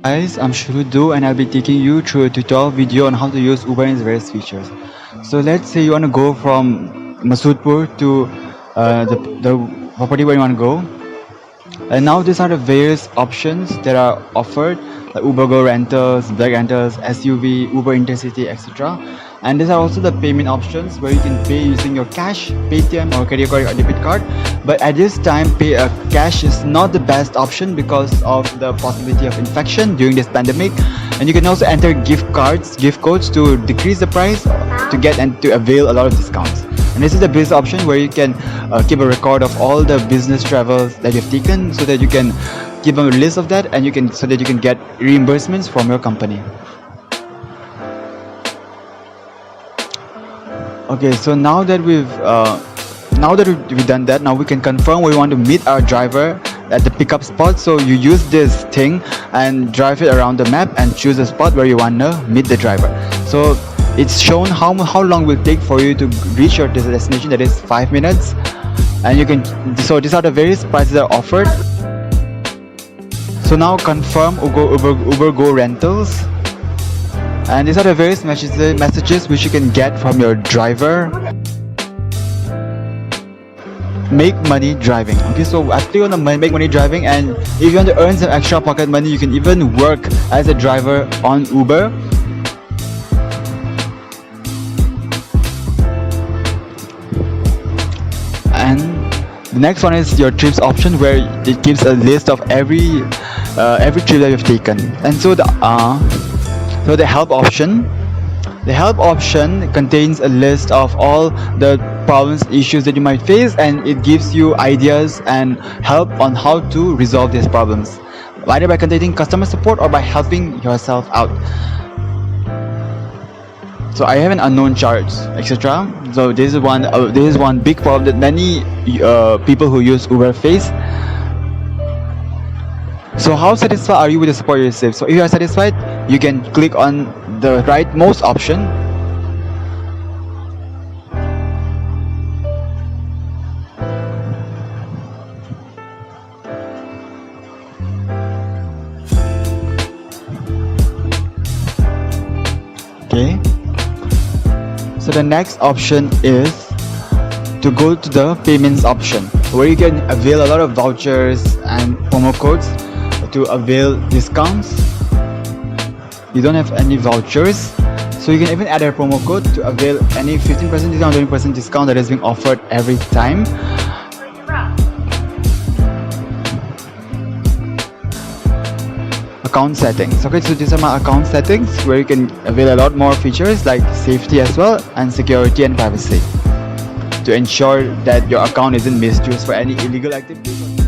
Guys, I'm Shurudu and I'll be taking you through a tutorial video on how to use Uber and its various features. So let's say you want to go from Masoodpur to the property where you want to go. And now these are the various options that are offered, like Uber Go Rentals, Black Rentals, SUV, Uber Intercity, etc. And these are also the payment options where you can pay using your cash, Paytm or credit card or debit card. But at this time, cash is not the best option because of the possibility of infection during this pandemic. And you can also enter gift codes to decrease the price to get and to avail a lot of discounts. And this is the business option where you can keep a record of all the business travels that you've taken, so that you can give them a list of that, and you can so that you can get reimbursements from your company. Okay, so now that we've done that, now we can confirm we want to meet our driver at the pickup spot. So you use this thing and drive it around the map and choose a spot where you want to meet the driver. So it's shown how long it will take for you to reach your destination, that is 5 minutes. And you can, so these are the various prices that are offered. So now confirm Uber Go Rentals. And these are the various messages which you can get from your driver. Make money driving. Okay, so I click on the make money driving, and if you want to earn some extra pocket money, you can even work as a driver on Uber. And the next one is your trips option, where it gives a list of every trip that you've taken. And so the help option contains a list of all the problems, issues that you might face, and it gives you ideas and help on how to resolve these problems, either by contacting customer support or by helping yourself out. So I have an unknown charge, etc. So this is one big problem that many people who use Uber face. So how satisfied are you with the support you receive? So if you are satisfied, you can click on the rightmost option. Okay. So the next option is to go to the payments option, where you can avail a lot of vouchers and promo codes to avail discounts. You don't have any vouchers, so you can even add a promo code to avail any 15% discount, 20% discount that is being offered every time. Account settings. Okay, so these are my account settings, where you can avail a lot more features like safety as well, and security and privacy, to ensure that your account isn't misused for any illegal activities.